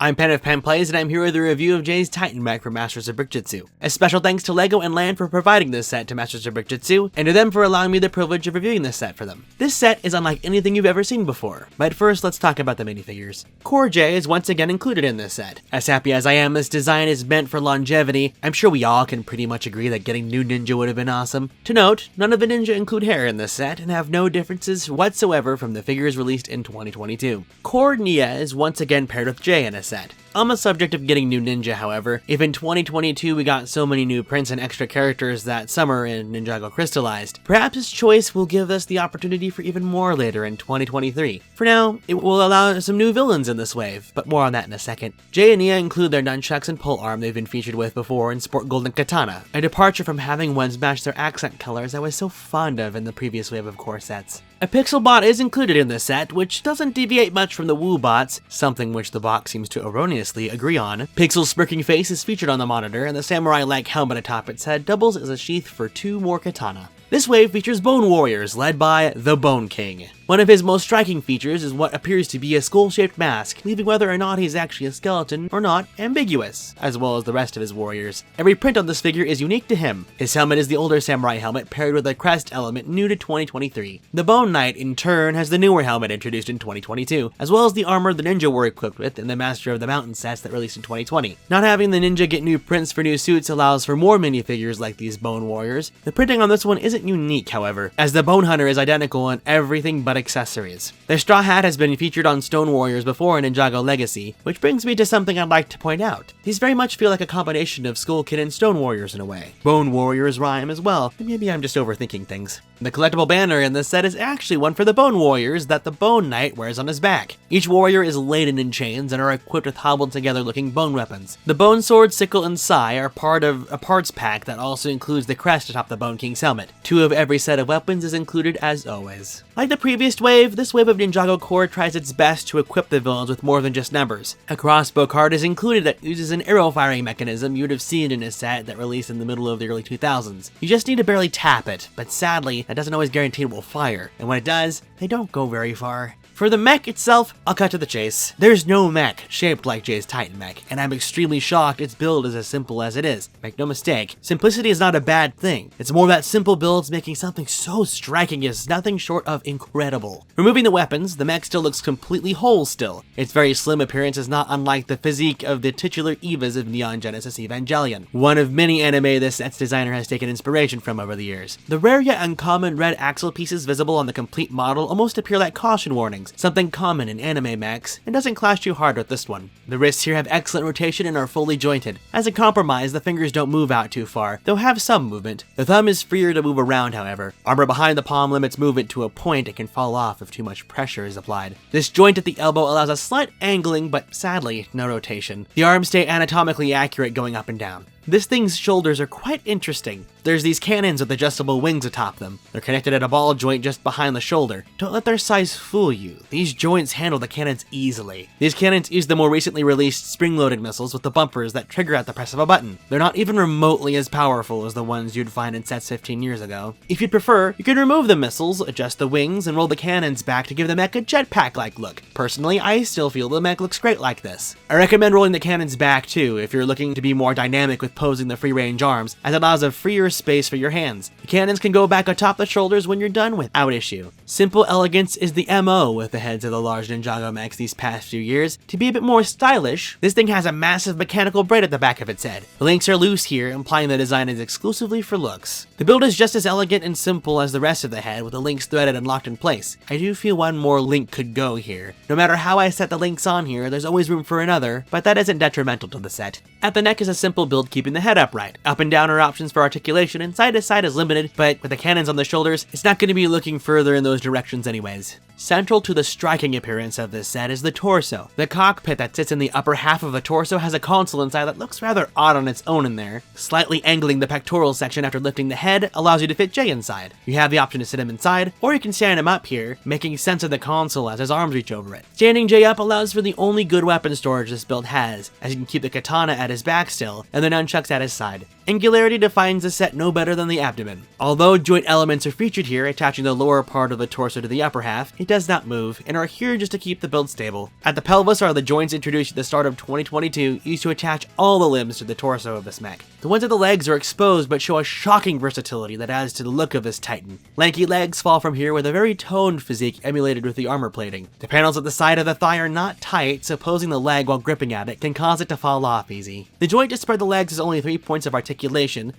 I'm Pen of PenPlays, and I'm here with a review of Jay's Titan Mech for Masters of Brickjitzu. A special thanks to LEGO and LAN for providing this set to Masters of Brickjitzu, and to them for allowing me the privilege of reviewing this set for them. This set is unlike anything you've ever seen before, but first let's talk about the minifigures. Core J is once again included in this set. As happy as I am this design is meant for longevity, I'm sure we all can pretty much agree that getting new Ninja would have been awesome. To note, none of the Ninja include hair in this set, and have no differences whatsoever from the figures released in 2022. Core Nia is once again paired with J in a set. On the subject of getting new Ninja, however, if in 2022 we got so many new prints and extra characters that summer in Ninjago crystallized, perhaps his choice will give us the opportunity for even more later in 2023. For now, it will allow some new villains in this wave, but more on that in a second. Jay and Nia include their nunchucks and polearm they've been featured with before and sport golden katana, a departure from having ones match their accent colors I was so fond of in the previous wave of core sets. A pixel bot is included in this set, which doesn't deviate much from the Woo bots, something which the box seems to erroneously agree on. Pixel's smirking face is featured on the monitor, and the samurai-like helmet atop its head doubles as a sheath for 2 more katana. This wave features Bone Warriors, led by the Bone King. One of his most striking features is what appears to be a skull-shaped mask, leaving whether or not he's actually a skeleton or not ambiguous, as well as the rest of his warriors. Every print on this figure is unique to him. His helmet is the older samurai helmet paired with a crest element new to 2023. The Bone Knight, in turn, has the newer helmet introduced in 2022, as well as the armor the Ninja were equipped with in the Master of the Mountain sets that released in 2020. Not having the Ninja get new prints for new suits allows for more minifigures like these Bone Warriors. The printing on this one isn't unique, however, as the Bone Hunter is identical in everything but accessories. Their straw hat has been featured on Stone Warriors before in Ninjago Legacy, which brings me to something I'd like to point out. These very much feel like a combination of Skull Kid and Stone Warriors in a way. Bone Warriors rhyme as well, and maybe I'm just overthinking things. The collectible banner in this set is actually one for the Bone Warriors that the Bone Knight wears on his back. Each warrior is laden in chains and are equipped with hobbled together looking bone weapons. The Bone Sword, Sickle, and Sai are part of a parts pack that also includes the crest atop the Bone King's helmet. 2 of every set of weapons is included as always. Like the previous wave, this wave of Ninjago core tries its best to equip the villains with more than just numbers. A crossbow card is included that uses an arrow firing mechanism you would have seen in a set that released in the middle of the early 2000s. You just need to barely tap it, but sadly, that doesn't always guarantee it will fire, and when it does, they don't go very far. For the mech itself, I'll cut to the chase. There's no mech shaped like Jay's Titan mech, and I'm extremely shocked its build is as simple as it is. Make no mistake, simplicity is not a bad thing. It's more that simple builds making something so striking is nothing short of incredible. Removing the weapons, the mech still looks completely whole still. Its very slim appearance is not unlike the physique of the titular Evas of Neon Genesis Evangelion, one of many anime this set's designer has taken inspiration from over the years. The rare yet uncommon red axle pieces visible on the complete model almost appear like caution warnings, something common in anime mechs, and doesn't clash too hard with this one. The wrists here have excellent rotation and are fully jointed. As a compromise, the fingers don't move out too far, though have some movement. The thumb is freer to move around, however. Armor behind the palm limits movement to a point it can fall off if too much pressure is applied. This joint at the elbow allows a slight angling, but sadly, no rotation. The arms stay anatomically accurate going up and down. This thing's shoulders are quite interesting. There's these cannons with adjustable wings atop them. They're connected at a ball joint just behind the shoulder. Don't let their size fool you. These joints handle the cannons easily. These cannons use the more recently released spring-loaded missiles with the bumpers that trigger at the press of a button. They're not even remotely as powerful as the ones you'd find in sets 15 years ago. If you'd prefer, you can remove the missiles, adjust the wings, and roll the cannons back to give the mech a jetpack-like look. Personally, I still feel the mech looks great like this. I recommend rolling the cannons back too if you're looking to be more dynamic with posing the free-range arms, as it allows a freer space for your hands. The cannons can go back atop the shoulders when you're done without issue. Simple elegance is the MO with the heads of the large Ninjago mechs these past few years. To be a bit more stylish, this thing has a massive mechanical braid at the back of its head. The links are loose here, implying the design is exclusively for looks. The build is just as elegant and simple as the rest of the head, with the links threaded and locked in place. I do feel one more link could go here. No matter how I set the links on here, there's always room for another, but that isn't detrimental to the set. At the neck is a simple build keeping the head upright. Up and down are options for articulation, and side to side is limited, but with the cannons on the shoulders, it's not going to be looking further in those directions anyways. Central to the striking appearance of this set is the torso. The cockpit that sits in the upper half of the torso has a console inside that looks rather odd on its own in there. Slightly angling the pectoral section after lifting the head allows you to fit Jay inside. You have the option to sit him inside, or you can stand him up here, making sense of the console as his arms reach over it. Standing Jay up allows for the only good weapon storage this build has, as you can keep the katana at his back still, and the nunchucks at his side. Angularity defines the set no better than the abdomen. Although joint elements are featured here, attaching the lower part of the torso to the upper half, it does not move, and are here just to keep the build stable. At the pelvis are the joints introduced at the start of 2022, used to attach all the limbs to the torso of this mech. The ones at the legs are exposed but show a shocking versatility that adds to the look of this titan. Lanky legs fall from here with a very toned physique emulated with the armor plating. The panels at the side of the thigh are not tight, so posing the leg while gripping at it can cause it to fall off easy. The joint to spread the legs is only 3 points of articulation,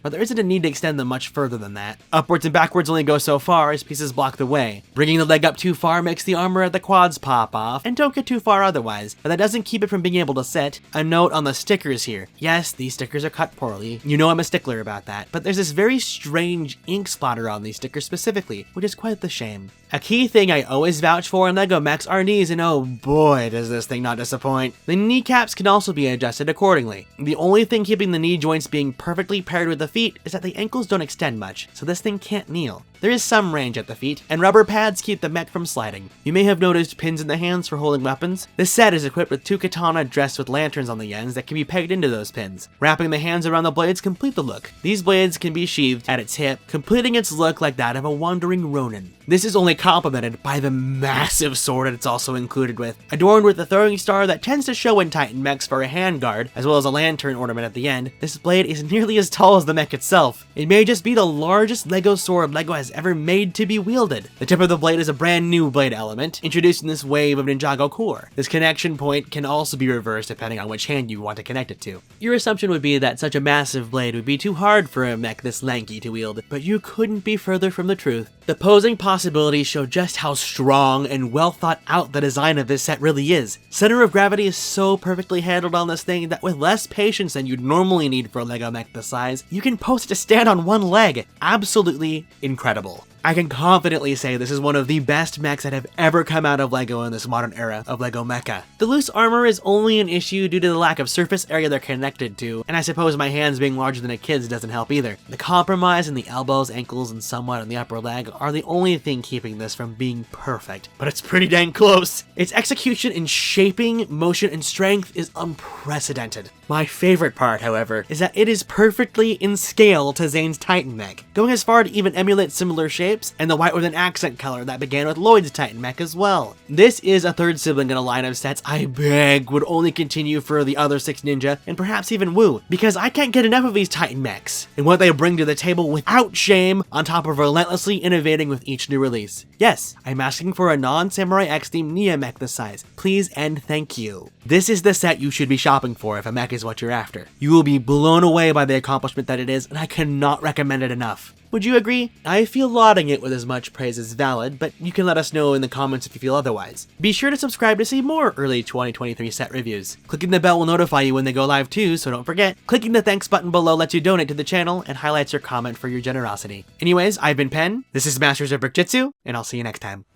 but there isn't a need to extend them much further than that. Upwards and backwards only go so far as pieces block the way. Bringing the leg up too far makes the armor at the quads pop off, and don't get too far otherwise, but that doesn't keep it from being able to sit. A note on the stickers here. Yes, these stickers are cut poorly. You know I'm a stickler about that, but there's this very strange ink splatter on these stickers specifically, which is quite the shame. A key thing I always vouch for in LEGO mechs are knees, and oh boy does this thing not disappoint. The kneecaps can also be adjusted accordingly. The only thing keeping the knee joints being perfectly paired with the feet is that the ankles don't extend much, so this thing can't kneel. There is some range at the feet, and rubber pads keep the mech from sliding. You may have noticed pins in the hands for holding weapons. This set is equipped with 2 katana dressed with lanterns on the ends that can be pegged into those pins. Wrapping the hands around the blades complete the look. These blades can be sheathed at its hip, completing its look like that of a wandering ronin. This is only complemented by the massive sword it's also included with, adorned with the throwing star that tends to show in Titan mechs for a handguard, as well as a lantern ornament at the end. This blade is nearly as tall as the mech itself. It may just be the largest LEGO sword LEGO has ever made to be wielded. The tip of the blade is a brand new blade element, introduced in this wave of Ninjago core. This connection point can also be reversed depending on which hand you want to connect it to. Your assumption would be that such a massive blade would be too hard for a mech this lanky to wield, but you couldn't be further from the truth. The posing possibilities show just how strong and well thought out the design of this set really is. Center of gravity is so perfectly handled on this thing that with less patience than you'd normally need for a LEGO mech this size, you can pose it to stand on one leg. Absolutely incredible. I can confidently say this is one of the best mechs that have ever come out of LEGO in this modern era of LEGO Mecha. The loose armor is only an issue due to the lack of surface area they're connected to, and I suppose my hands being larger than a kid's doesn't help either. The compromise in the elbows, ankles, and somewhat on the upper leg are the only thing keeping this from being perfect, but it's pretty dang close. Its execution in shaping, motion, and strength is unprecedented. My favorite part, however, is that it is perfectly in scale to Zane's Titan mech, going as far to even emulate similar shapes, and the white with an accent color that began with Lloyd's Titan mech as well. This is a third sibling in a line of sets I beg would only continue for the other 6 Ninja, and perhaps even Woo, because I can't get enough of these Titan mechs, and what they bring to the table without shame, on top of relentlessly innovating with each new release. Yes, I'm asking for a non-Samurai X themed Nia mech this size. Please and thank you. This is the set you should be shopping for if a mech is what you're after. You will be blown away by the accomplishment that it is, and I cannot recommend it enough. Would you agree? I feel lauding it with as much praise as valid, but you can let us know in the comments if you feel otherwise. Be sure to subscribe to see more early 2023 set reviews. Clicking the bell will notify you when they go live too, so don't forget. Clicking the thanks button below lets you donate to the channel and highlights your comment for your generosity. Anyways, I've been Pen, this is Masters of Brickjitzu, and I'll see you next time.